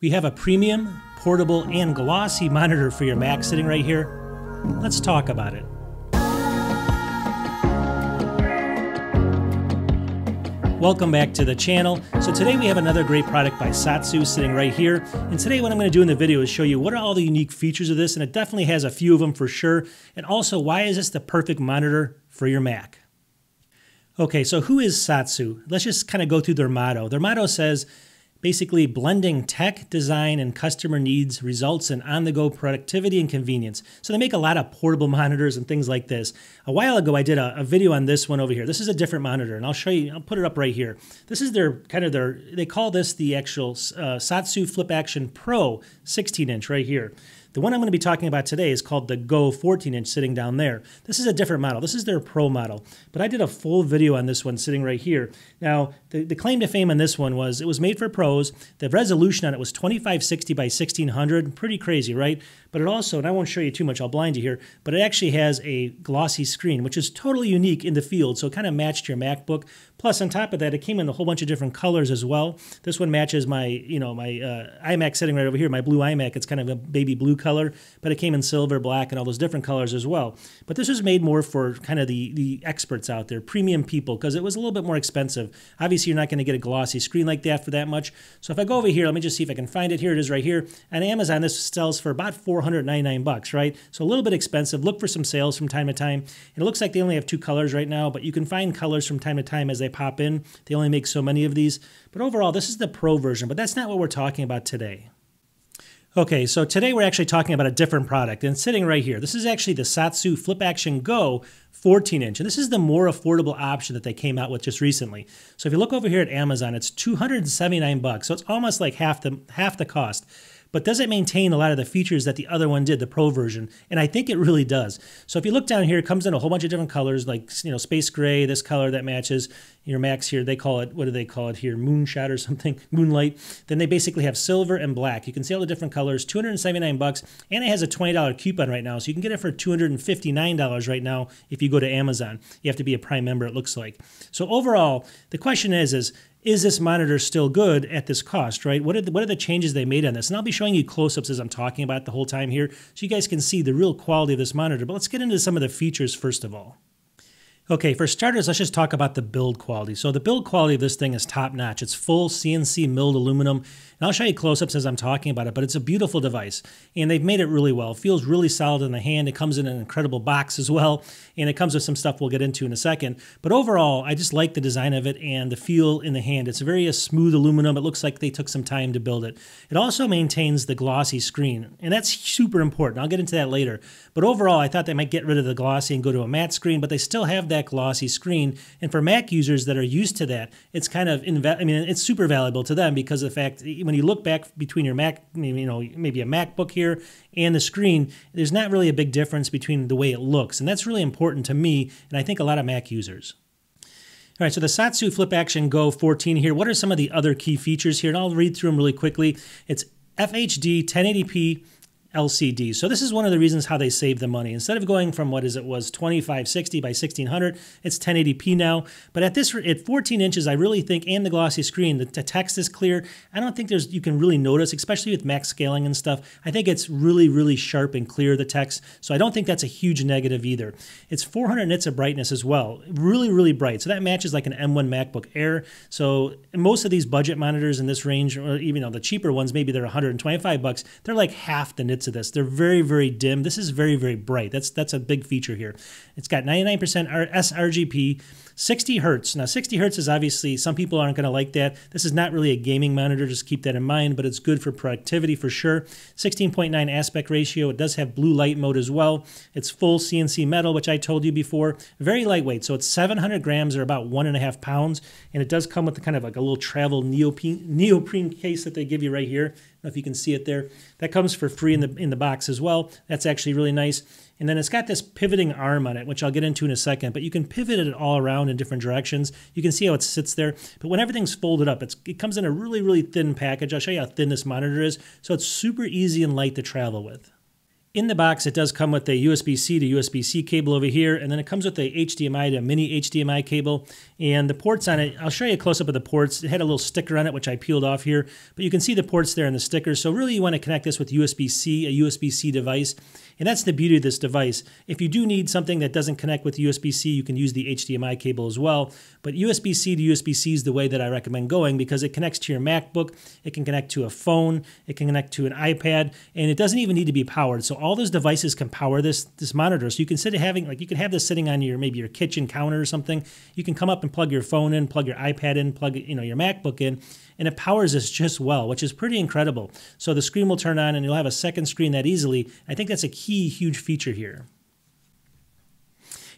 We have a premium, portable, and glossy monitor for your Mac sitting right here. Let's talk about it. Welcome back to the channel. So today we have another great product by SOTSU sitting right here. And today what I'm going to do in the video is show you what are all the unique features of this, and it definitely has a few of them for sure. And also, why is this the perfect monitor for your Mac? Okay, so who is SOTSU? Let's just kind of go through their motto. Their motto says, basically, blending tech, design, and customer needs results in on-the-go productivity and convenience. So they make a lot of portable monitors and things like this. A while ago, I did a video on this one over here. This is a different monitor, and I'll show you, I'll put it up right here. This is they call this the actual SOTSU FlipAction Pro 16-inch right here. The one I'm going to be talking about today is called the Go 14-inch sitting down there. This is a different model. This is their Pro model. But I did a full video on this one sitting right here. Now, the claim to fame on this one was it was made for pros. The resolution on it was 2560 by 1600. Pretty crazy, right? But it also, and I won't show you too much, I'll blind you here, but it actually has a glossy screen, which is totally unique in the field. So it kind of matched your MacBook. Plus, on top of that, it came in a whole bunch of different colors as well. This one matches my, my iMac sitting right over here, my blue iMac. It's kind of a baby blue color, but it came in silver, black, and all those different colors as well. But this was made more for kind of the experts out there, premium people, because it was a little bit more expensive. Obviously, you're not going to get a glossy screen like that for that much. So if I go over here, let me just see if I can find it. Here it is right here. On Amazon, this sells for about $499, right? So a little bit expensive. Look for some sales from time to time. And it looks like they only have 2 colors right now, but you can find colors from time to time as they pop in. They only make so many of these. But overall, this is the Pro version, but that's not what we're talking about today. Okay, so today we're actually talking about a different product, and it's sitting right here. This is actually the SOTSU FlipAction Go 14-inch, and this is the more affordable option that they came out with just recently. So if you look over here at Amazon, it's $279, so it's almost like half the cost. But does it maintain a lot of the features that the other one did, the Pro version? And I think it really does. So if you look down here, it comes in a whole bunch of different colors, like space gray, this color that matches your Macs here. They call it, what do they call it here? Moonshot or something, moonlight. Then they basically have silver and black. You can see all the different colors, $279, and it has a $20 coupon right now. So you can get it for $259 right now if you go to Amazon. You have to be a Prime member, it looks like. So overall, the question is this monitor still good at this cost, right? What are the changes they made on this? And I'll be showing you close-ups as I'm talking about it the whole time here, so you guys can see the real quality of this monitor. But let's get into some of the features first of all. Okay, for starters, let's just talk about the build quality. So the build quality of this thing is top-notch. It's full CNC milled aluminum, and I'll show you close-ups as I'm talking about it, but it's a beautiful device, and they've made it really well. It feels really solid in the hand. It comes in an incredible box as well, and it comes with some stuff we'll get into in a second. But overall, I just like the design of it and the feel in the hand. It's very smooth aluminum. It looks like they took some time to build it. It also maintains the glossy screen, and that's super important. I'll get into that later. But overall, I thought they might get rid of the glossy and go to a matte screen, but they still have that glossy screen. And for Mac users that are used to that, it's kind of, it's super valuable to them because of the fact that when you look back between your Mac, maybe a MacBook here and the screen, there's not really a big difference between the way it looks. And that's really important to me, and I think a lot of Mac users. All right, so the SOTSU FlipAction Go 14 here, what are some of the other key features here? And I'll read through them really quickly. It's FHD 1080p LCD. So this is one of the reasons how they save the money. Instead of going from what is it was 2560 by 1600, it's 1080p now. But at 14 inches, I really think, and the glossy screen, the text is clear. I don't think you can really notice, especially with Mac scaling and stuff. I think it's really, really sharp and clear, the text. So I don't think that's a huge negative either. It's 400 nits of brightness as well. Really, really bright. So that matches like an M1 MacBook Air. So most of these budget monitors in this range, or even the cheaper ones, maybe they're $125. They're like half the nits of this. They're very, very dim. This is very, very bright. That's a big feature here. It's got 99% sRGB, 60 hertz. Now, 60 hertz is obviously, some people aren't going to like that. This is not really a gaming monitor. Just keep that in mind, but it's good for productivity for sure. 16.9 aspect ratio. It does have blue light mode as well. It's full CNC metal, which I told you before. Very lightweight. So it's 700 grams or about 1.5 pounds. And it does come with kind of like a little travel neoprene case that they give you right here. I don't know if you can see it there. That comes for free in the box as well. That's actually really nice. And then it's got this pivoting arm on it, which I'll get into in a second, but you can pivot it all around in different directions. You can see how it sits there. But when everything's folded up, it comes in a really, really thin package. I'll show you how thin this monitor is. So it's super easy and light to travel with. In the box, it does come with a USB-C to USB-C cable over here, and then it comes with a HDMI to mini HDMI cable. And the ports on it, I'll show you a close-up of the ports. It had a little sticker on it, which I peeled off here, but you can see the ports there in the sticker. So really you want to connect this with USB-C, a USB-C device. And that's the beauty of this device. If you do need something that doesn't connect with USB-C, you can use the HDMI cable as well. But USB-C to USB-C is the way that I recommend going because it connects to your MacBook, it can connect to a phone, it can connect to an iPad, and it doesn't even need to be powered. So all those devices can power this monitor. So you can you can have this sitting on maybe your kitchen counter or something. You can come up and plug your phone in, plug your iPad in, plug your MacBook in, and it powers this just well, which is pretty incredible. So the screen will turn on and you'll have a second screen that easily. I think that's a key, huge feature here.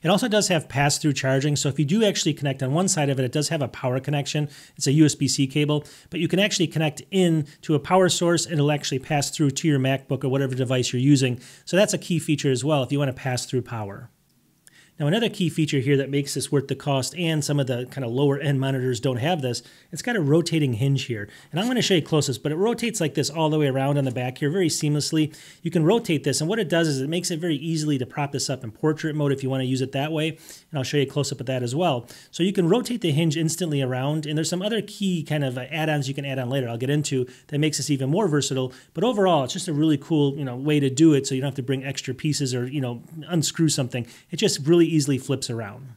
It also does have pass-through charging, so if you do actually connect on one side of it, it does have a power connection. It's a USB-C cable, but you can actually connect in to a power source and it'll actually pass through to your MacBook or whatever device you're using. So that's a key feature as well if you want to pass through power. Now another key feature here that makes this worth the cost, and some of the kind of lower end monitors don't have this, it's got a rotating hinge here. And I'm going to show you closest, but it rotates like this all the way around on the back here very seamlessly. You can rotate this, and what it does is it makes it very easily to prop this up in portrait mode if you want to use it that way. And I'll show you a close-up of that as well. So you can rotate the hinge instantly around, and there's some other key kind of add-ons you can add on later I'll get into that makes this even more versatile. But overall, it's just a really cool way to do it so you don't have to bring extra pieces or unscrew something. It just really easily flips around.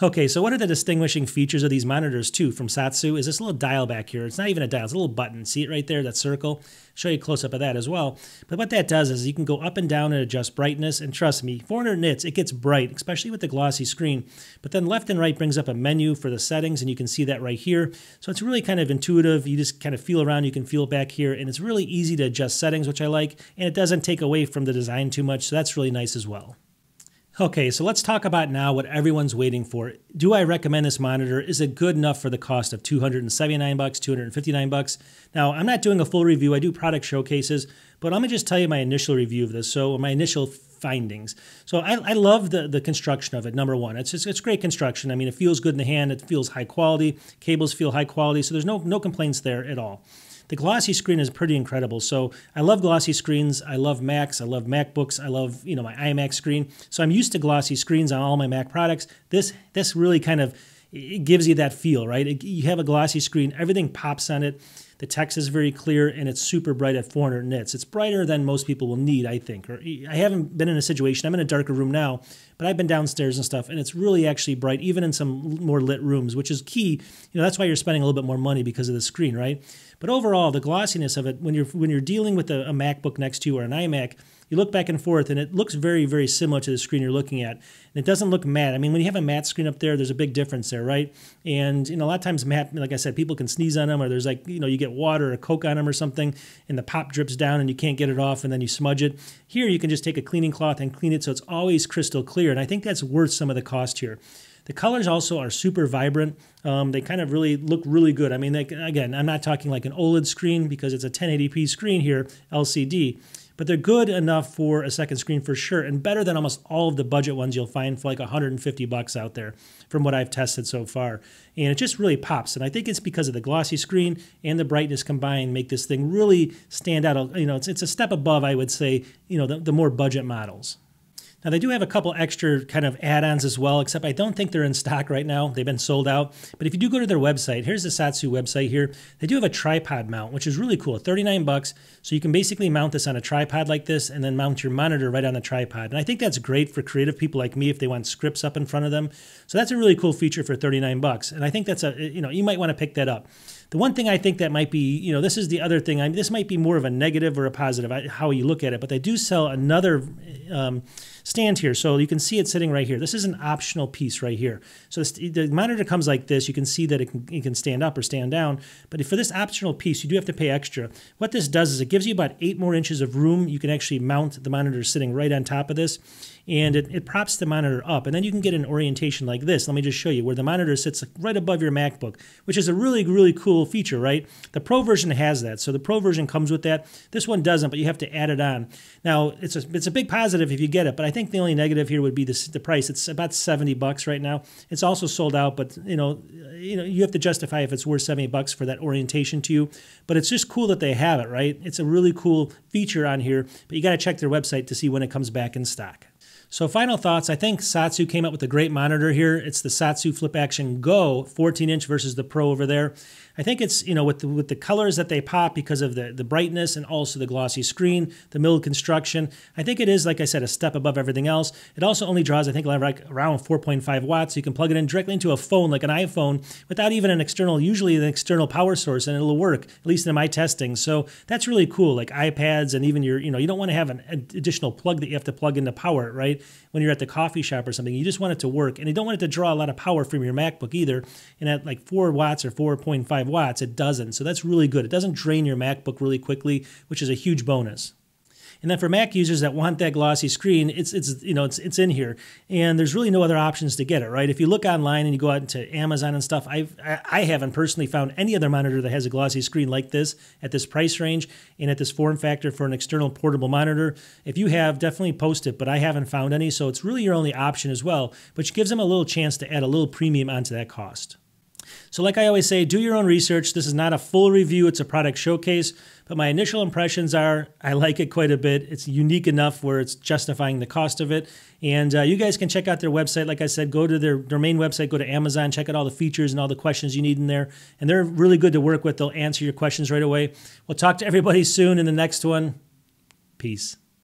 Okay, so one of the distinguishing features of these monitors too from SOTSU is this little dial back here. It's not even a dial, it's a little button. See it right there, that circle? I'll show you a close-up of that as well. But what that does is you can go up and down and adjust brightness, and trust me, 400 nits, it gets bright, especially with the glossy screen. But then left and right brings up a menu for the settings, and you can see that right here. So it's really kind of intuitive. You just kind of feel around, you can feel it back here, and it's really easy to adjust settings, which I like, and it doesn't take away from the design too much, so that's really nice as well. Okay, so let's talk about now what everyone's waiting for. Do I recommend this monitor? Is it good enough for the cost of $279, $259? Now, I'm not doing a full review. I do product showcases, but let me just tell you my initial review of this, so my initial findings. So I love the construction of it, number one. It's great construction. I mean, it feels good in the hand. It feels high quality. Cables feel high quality, so there's no complaints there at all. The glossy screen is pretty incredible. So I love glossy screens. I love Macs. I love MacBooks. I love my iMac screen. So I'm used to glossy screens on all my Mac products. This really kind of it gives you that feel, right? You have a glossy screen. Everything pops on it. The text is very clear, and it's super bright at 400 nits. It's brighter than most people will need, I think. Or I haven't been in a situation. I'm in a darker room now, but I've been downstairs and stuff, and it's really actually bright, even in some more lit rooms, which is key. That's why you're spending a little bit more money because of the screen, right? But overall, the glossiness of it, when you're dealing with a MacBook next to you or an iMac, you look back and forth, and it looks very, very similar to the screen you're looking at. And it doesn't look matte. I mean, when you have a matte screen up there, there's a big difference there, right? And a lot of times matte, like I said, people can sneeze on them, or there's you get water or Coke on them or something, and the pop drips down and you can't get it off, and then you smudge it. Here, you can just take a cleaning cloth and clean it so it's always crystal clear, and I think that's worth some of the cost here. The colors also are super vibrant. They kind of really look really good. I mean, again, I'm not talking like an OLED screen because it's a 1080p screen here, LCD, but they're good enough for a second screen for sure, and better than almost all of the budget ones you'll find for like $150 out there from what I've tested so far. And it just really pops, and I think it's because of the glossy screen and the brightness combined make this thing really stand out. It's a step above, I would say, the more budget models. Now, they do have a couple extra kind of add-ons as well, except I don't think they're in stock right now. They've been sold out. But if you do go to their website, here's the SOTSU website here. They do have a tripod mount, which is really cool, $39. So you can basically mount this on a tripod like this and then mount your monitor right on the tripod. And I think that's great for creative people like me if they want scripts up in front of them. So that's a really cool feature for $39. And I think that's you might want to pick that up. The one thing I think that might be, this is the other thing, this might be more of a negative or a positive, how you look at it, but they do sell another stand here. So you can see it sitting right here. This is an optional piece right here. So the monitor comes like this. You can see that it can stand up or stand down. But for this optional piece, you do have to pay extra. What this does is it gives you about 8 more inches of room. You can actually mount the monitor sitting right on top of this. and it props the monitor up. And then you can get an orientation like this. Let me just show you where the monitor sits right above your MacBook, which is a really, really cool feature, right? The Pro version has that. So the Pro version comes with that. This one doesn't, but you have to add it on. Now, it's a big positive if you get it, but I think the only negative here would be the price. It's about $70 right now. It's also sold out, but you have to justify if it's worth $70 for that orientation to you. But it's just cool that they have it, right? It's a really cool feature on here, but you got to check their website to see when it comes back in stock. So final thoughts, I think SOTSU came up with a great monitor here. It's the SOTSU FlipAction Go, 14-inch versus the Pro over there. I think it's, with the colors that they pop because of the brightness and also the glossy screen, the milled construction, I think it is, like I said, a step above everything else. It also only draws, I think, around 4.5 watts. So you can plug it in directly into a phone, like an iPhone, without even usually an external power source, and it'll work, at least in my testing. So that's really cool, like iPads and even you don't want to have an additional plug that you have to plug in to power it, right? When you're at the coffee shop or something, you just want it to work. And you don't want it to draw a lot of power from your MacBook either. And at like 4 watts or 4.5 watts, it doesn't. So that's really good. It doesn't drain your MacBook really quickly, which is a huge bonus. And then for Mac users that want that glossy screen, it's in here, and there's really no other options to get it, right? If you look online and you go out into Amazon and stuff, I haven't personally found any other monitor that has a glossy screen like this at this price range and at this form factor for an external portable monitor. If you have, definitely post it, but I haven't found any, so it's really your only option as well, which gives them a little chance to add a little premium onto that cost. So like I always say, do your own research. This is not a full review, it's a product showcase, but my initial impressions are I like it quite a bit. It's unique enough where it's justifying the cost of it. And you guys can check out their website. Like I said, go to their main website, go to Amazon, check out all the features and all the questions you need in there. And they're really good to work with. They'll answer your questions right away. We'll talk to everybody soon in the next one. Peace.